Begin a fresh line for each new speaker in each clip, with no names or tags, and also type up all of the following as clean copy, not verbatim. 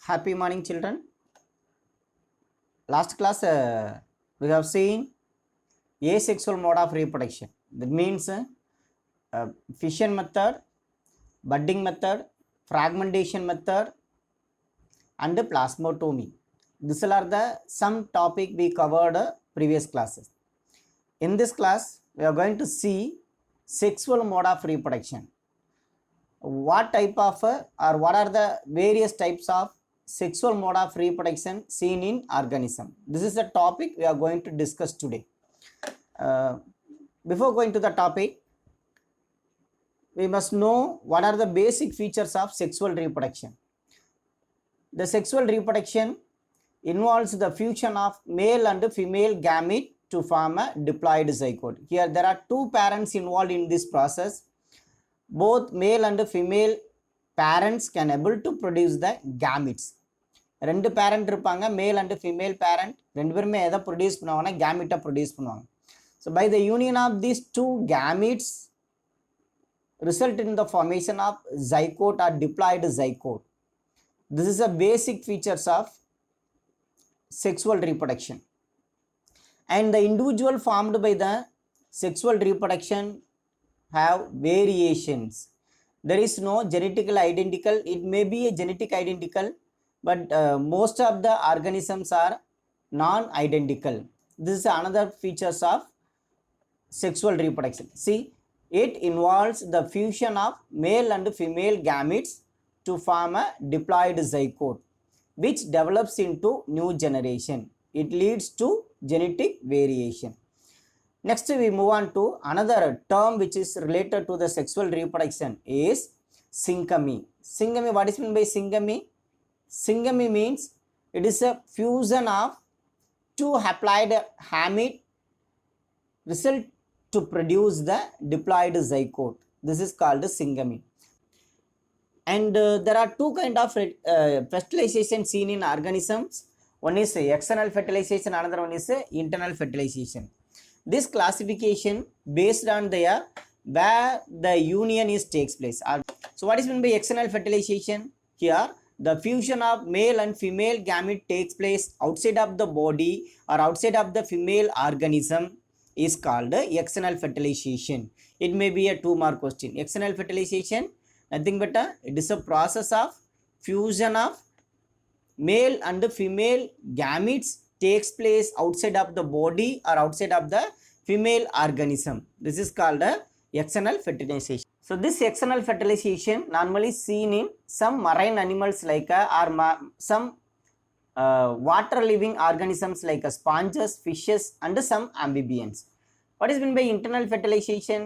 Happy morning, children. Last class we have seen asexual mode of reproduction. That means fission method, budding method, fragmentation method, and plasmotomy. These are the some topic we covered previous classes. In this class, we are going to see sexual mode of reproduction. What type of or what are the various types of sexual mode of reproduction seen in organism? This is the topic we are going to discuss today. Before going to the topic, we must know what are the basic features of sexual reproduction. The sexual reproduction involves the fusion of male and female gamete to form a diploid zygote. Here there are two parents involved in this process. Both male and female parents can able to produce the gametes. ரெண்டு parent இருப்பாங்க, male and female parent ரெண்டு பேருமே எதை produce பண்ணுவாங்கன்னா கேமிட்டை produce பண்ணுவாங்க. So by the union of these two gametes result in the formation of zygote or diploid zygote. This is the basic features of sexual reproduction. And the individual formed by the sexual reproduction have variations. There is no genetical identical. It may be a genetic identical, but most of the organisms are non-identical. This is another features of sexual reproduction. See, it involves the fusion of male and female gametes to form a diploid zygote, which develops into new generation. It leads to genetic variation. Next, we move on to another term which is related to the sexual reproduction is syngamy. Syngamy, what is meant by syngamy? Syngamy means it is a fusion of two haploid gamete result to produce the diploid zygote. This is called syngamy. And there are two kind of fertilization seen in organisms. One is external fertilization, another one is internal fertilization. This classification based on their where the union is takes place. So what is meant by external fertilization? Here the fusion of male and female gamete takes place outside of the body or outside of the female organism is called external fertilization. It may be a 2-mark question. External fertilization, nothing but it is a process of fusion of male and female gametes takes place outside of the body or outside of the female organism. This is called external fertilization. So this external fertilization normally seen in some marine animals like some water living organisms like sponges, fishes and some amphibians. What is meant by internal fertilization?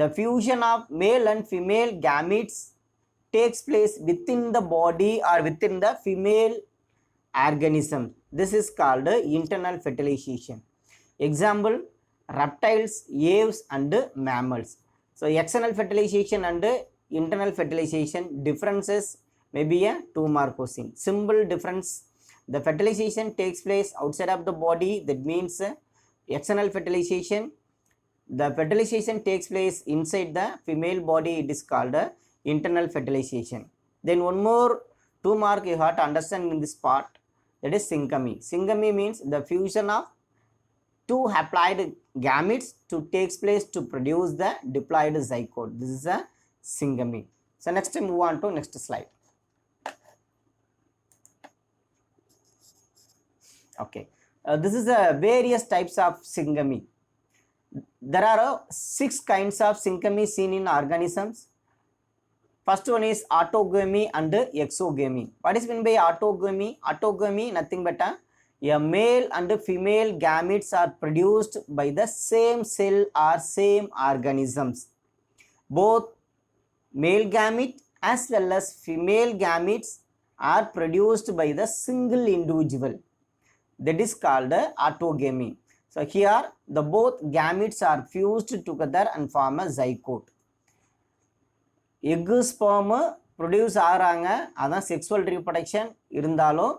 The fusion of male and female gametes takes place within the body or within the female organism. This is called internal fertilization. Example, reptiles, aves and mammals. So external fertilization and internal fertilization differences may be a 2-mark question. Simple difference. The fertilization takes place outside of the body, that means external fertilization. The fertilization takes place inside the female body, it is called internal fertilization. Then one more 2-mark you have to understand in this part, that is syngamy. Syngamy means the fusion of two haploid gametes to takes place to produce the diploid zygote. This is a syngamy. So next move on to next slide. Okay, this is various types of syngamy. There are 6 kinds of syngamy seen in organisms. First one is autogamy and exogamy. What is meant by autogamy? Autogamy, nothing but a male and female gametes are produced by the same cell or same organisms. Both male gamete as well as female gametes are produced by the single individual. That is called autogamy. So here the both gametes are fused together and form a zygote. Egg sperm produce ஆகிறாங்க, அதான் sexual reproduction. இருந்தாலும்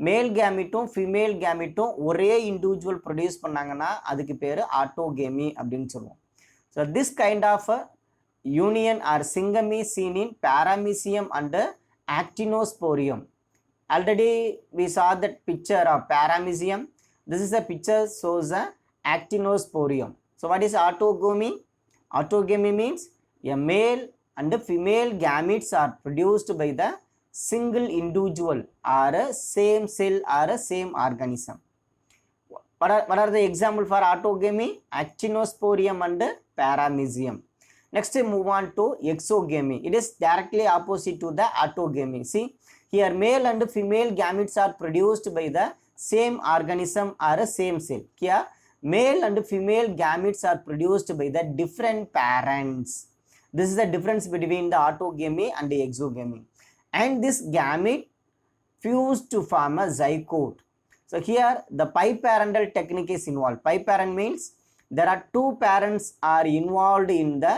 மேல் கேமிட்டும் female கேமிட்டும் ஒரே individual produce பண்ணாங்கன்னா அதுக்கு பேர் autogamy அப்படின்னு சொல்லுவோம். So this kind of union are syngamy seen in paramecium and actinosporium. Already we saw that picture of paramecium. This is a picture shows a actinosporium. So what is autogamy? Autogamy means a male and a female gametes are produced by the single individual or a same cell or a same organism. What are the example for autogamy? Actinosporium and paramecium. Next move on to exogamy. It is directly opposite to the autogamy. See, here male and female gametes are produced by the same organism or a same cell. Here male and female gametes are produced by the different parents. This is the difference between the autogamy and the exogamy. And this gamete fused to form a zygote. So here the biparental technique is involved. Biparent means there are two parents are involved in the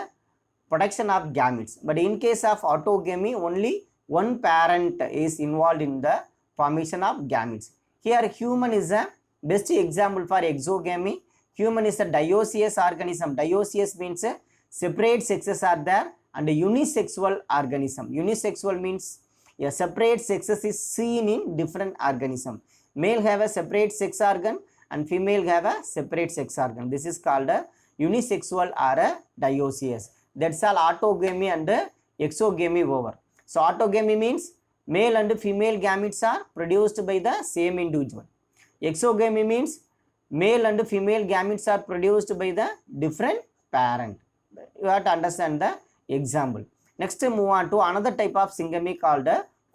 production of gametes. But in case of autogamy, only one parent is involved in the formation of gametes. Here human is a best example for exogamy. Human is a dioecious organism. Dioecious means separate sexes are there and a unisexual organism. Unisexual means a separate sexes is seen in different organism. Male have a separate sex organ and female have a separate sex organ. This is called a unisexual or a dioecious. That's all autogamy and exogamy over. So autogamy means male and female gametes are produced by the same individual. Exogamy means male and female gametes are produced by the different parent. You have to understand the example. Next move on to another type of syngamy called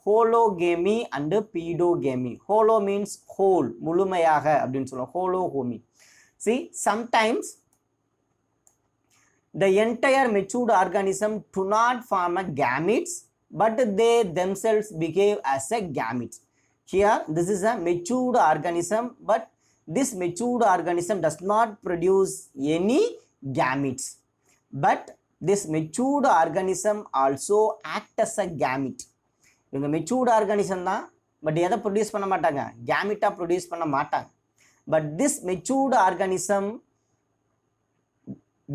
hologamy and pedogamy. Holo means whole, mulumayaga அப்படினு சொல்லுவோம். Hologamy. See, sometimes the entire matured organism do not form a gametes, but they themselves behave as a gametes. Here, this is a matured organism, but this matured organism does not produce any gametes. But this matured organism also act as a gamete. இவங்க matured organism தான், but எதை produce பண்ண மாட்டாங்க, கேமிட்டா produce பண்ண மாட்டாங்க. But this matured organism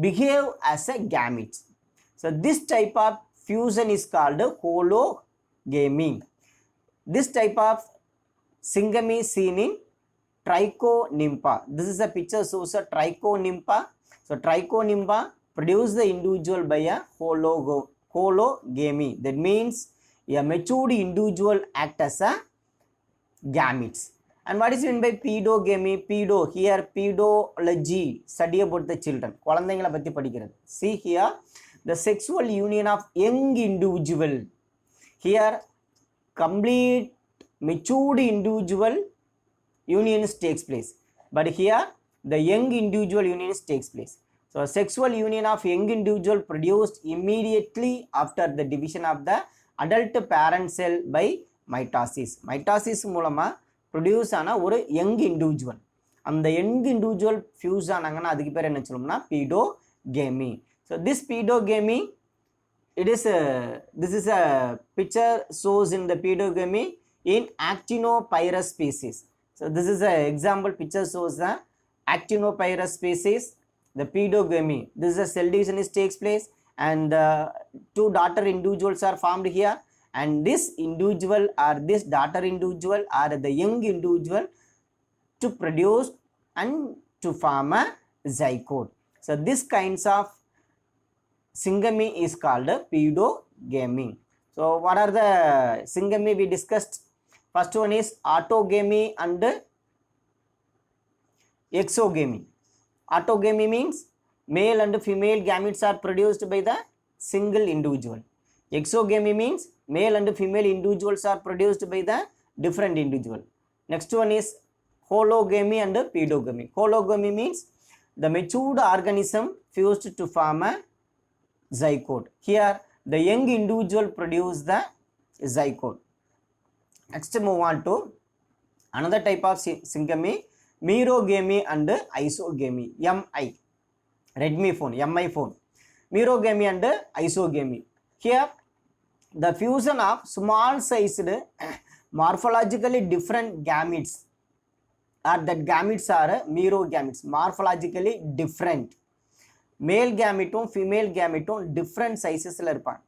behave as a gametes. So this type of fusion is called hologamy. This type of syngamy seen in Trichonympha. This is a picture shows a Trichonympha. So Trichonympha produce the individual by a hologamy. That means a matured individual act as a gametes. And what is meant by pedogamy? Pedo, here pedology, study about the children. குழந்தைகளை பத்தி படிக்கிறது. See here the sexual union of young individual. Here complete matured individual union takes place. But here the young individual union takes place. So sexual union of young individual produced immediately after the division of the adult parent cell by mitosis. Mitosis மூலமா produce ஆன ஒரு young individual, அந்த young individual fuse ஆனாங்கன்னா அதுக்கு பேர் என்ன சொல்லணும்னா pedogamy. So this pedogamy, this is a picture shows in the pedogamy in Actinopyrus species. So this is a example picture shows the Actinopyrus species, the pedogamy. This is a cell division is takes place and two daughter individuals are formed here. And this individual or this daughter individual or the young individual to produce and to form a zygote. So this kinds of syngamy is called pedogamy. So what are the syngamy we discussed? First one is autogamy and exogamy. Autogamy means male and female gametes are produced by the single individual. Exogamy means male and female individuals are produced by the different individual. Next one is hologamy and pedogamy. Hologamy means the matured organism fused to form a zygote. Here the young individual produce the zygote. Next move on to another type of syngamy, merogamy and isogamy. MI, Redmi phone, MI phone. Merogamy and isogamy. Here the fusion of small sized morphologically different gametes or that gametes are merogametes, morphologically different. Male gametum female gametum different sizesல இருப்பாங்க,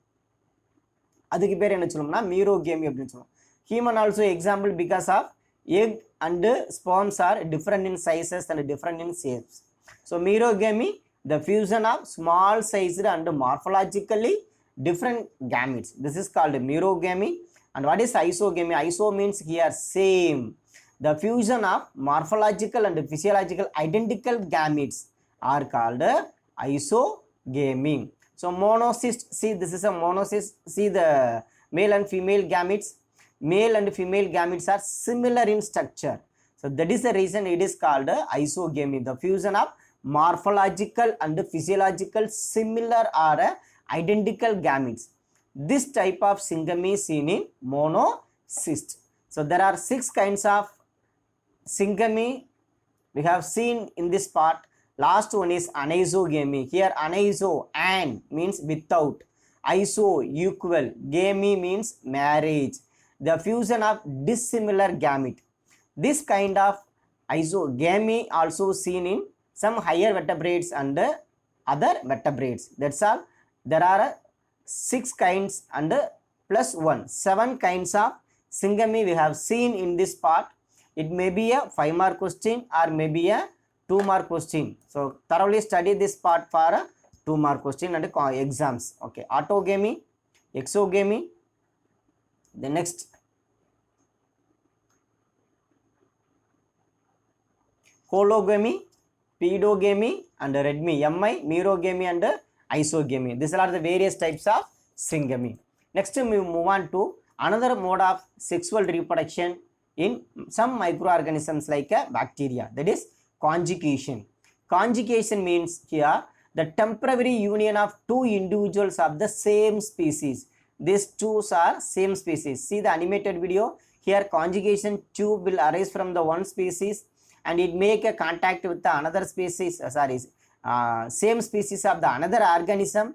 அதுக்கு பேர் என்ன சொல்லும்னா merogamy அப்படினு சொல்லுவோம். Human also example because of egg and sperms are different in sizes and different in shapes. So merogamy, the fusion of small sized and morphologically different gametes. This is called merogamy. And what is isogamy? Iso means here same. The fusion of morphological and physiological identical gametes are called isogamy. So monocyst, see this is a monocyst, see the male and female gametes. Male and female gametes are similar in structure. So that is the reason it is called isogamy. The fusion of morphological and physiological similar or identical gametes. This type of syngamy is seen in monocyst. So there are 6 kinds of syngamy we have seen in this part. Last one is anisogamy. Here aniso, an means without, iso equal, gamy means marriage, the fusion of dissimilar gamete. This kind of isogamy also seen in some higher vertebrates and other vertebrates. That's all. There are 6 kinds and plus 1, 7 kinds of syngamy we have seen in this part. It may be a 5-mark question or maybe a 2-mark question. So thoroughly study this part for a 2-mark question and exams. Okay, autogamy, exogamy. The next hologamy, pedogamy and redmy, mi, merogamy and isogamy. These are the various types of syngamy. Next we move on to another mode of sexual reproduction in some microorganisms like bacteria, that is conjugation. Conjugation means here the temporary union of 2 individuals of the same species. These two are same species. See the animated video. Here conjugation tube will arise from the one species and it make a contact with the another species, same species of the another organism,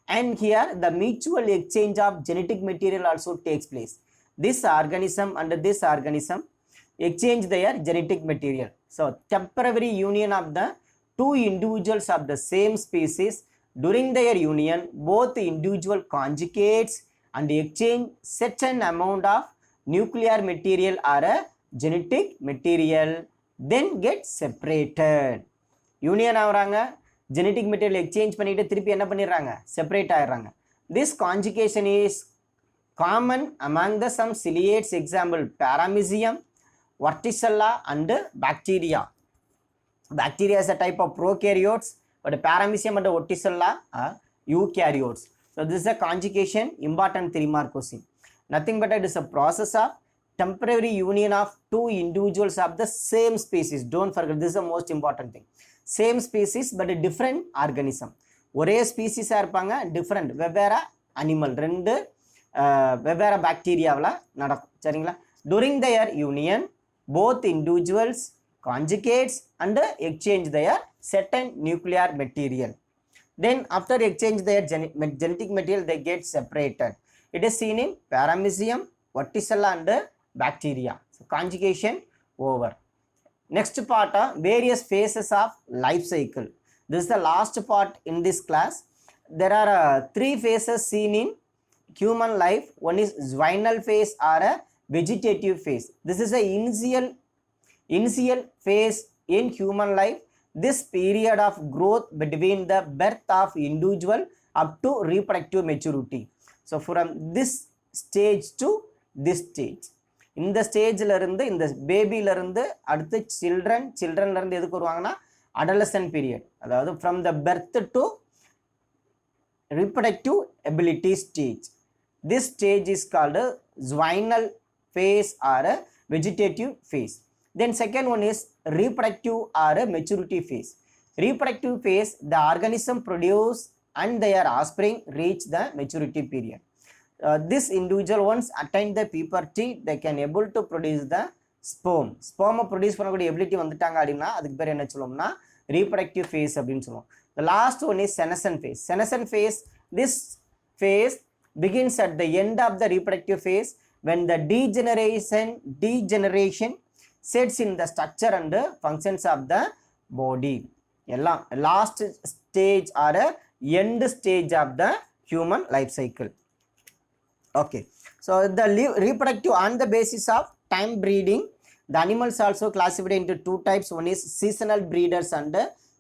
and here the mutual exchange of genetic material also takes place. This organism and this organism exchange their genetic material. So temporary union of the 2 individuals of the same species. During their union, both individual conjugates and exchange certain amount of nuclear material or a genetic material, then get separated. Union ஆகுறாங்க, genetic material exchange பண்ணிட்டு திருப்பி என்ன பண்ணிடுறாங்க, separate ஆயிடுறாங்க. This conjugation is common among the some ciliates, example Paramecium, Verticella and bacteria. Bacteria is a type of prokaryotes, but Paramecium and Verticella are eukaryotes. So this is a conjugation, important 3-mark question. Nothing but it is a process of temporary union of 2 individuals of the same species. Don't forget, this is the most important thing. Same species but a different organism. ஒரே ஸ்பீசிஸா இருப்பாங்க, different வெவ்வேறு animal, 2 வெவ்வேறு பாக்டீரியாவில் நடக்கும். சரிங்களா? During their union, both individuals conjugates and exchange their certain nuclear material. Then after exchange their genetic material, they get separated. It is seen in Paramecium, Verticella and bacteria. So conjugation over. Next part, various phases of life cycle. This is the last part in this class. There are 3 phases seen in human life. One is zwinnal phase or a vegetative phase. This is the initial phase in human life. This period of growth between the birth of individual up to reproductive maturity. So from this stage to this stage. இந்த ஸ்டேஜில் இருந்து, இந்த பேபியில இருந்து அடுத்து சில்ட்ரன்ல இருந்து எதுக்கு வருவாங்கன்னா adolescent period, அதாவது from the birth to reproductive ability stage. This stage is called zwinnal phase or a vegetative phase. Then second one is reproductive or a maturity phase. Reproductive phase, the organism produce and their offspring reach the maturity period. This individual once attain the puberty, they can able to produce the sperm. Sperm produce பண்ணக்கூடிய ability வந்துட்டாங்க அப்படின்னா அதுக்கு பேர் என்ன சொல்லுவோம்னா reproductive phase அப்படின்னு சொல்லுவோம். The last one is senescent phase. Senescent phase, this phase begins at the end of the reproductive phase when the degeneration sets in the structure and functions of the body. எல்லாம் last stage or end stage of the human life cycle. Okay, So the reproductive on the basis of time breeding, the animals also classified into two types. One is seasonal breeders and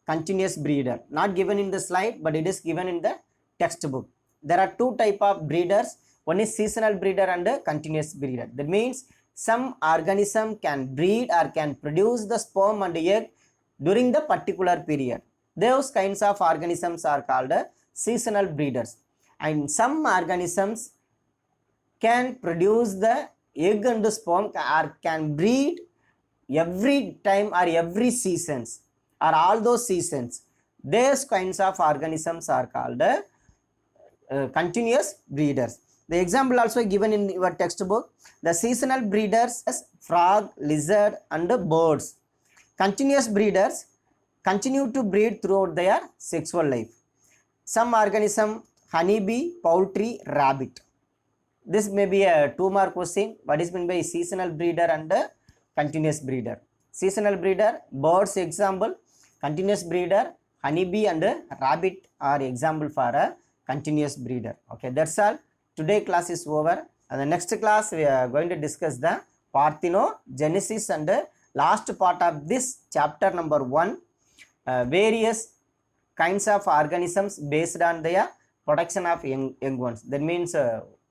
continuous breeder. Not given in the slide, but it is given in the textbook. There are two type of breeders. One is seasonal breeder and continuous breeder. That means some organism can breed or can produce the sperm and egg during the particular period. Those kinds of organisms are called seasonal breeders. And some organisms can produce the egg and the sperm or can breed every time or every seasons or all those seasons. Those kinds of organisms are called continuous breeders. The example also given in your textbook. The seasonal breeders as frog, lizard and birds. Continuous breeders continue to breed throughout their sexual life. Some organism, honeybee, poultry, rabbit. This may be a 2-mark question. What is meant by seasonal breeder and continuous breeder? Seasonal breeder, birds example. Continuous breeder, honeybee and rabbit are example for a continuous breeder. Okay, that's all. Today class is over. And the next class we are going to discuss the parthenogenesis and last part of this chapter number 1. Various kinds of organisms based on their production of young ones. That means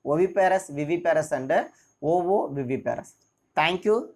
oviparous, viviparous and ovoviviparous. Thank you.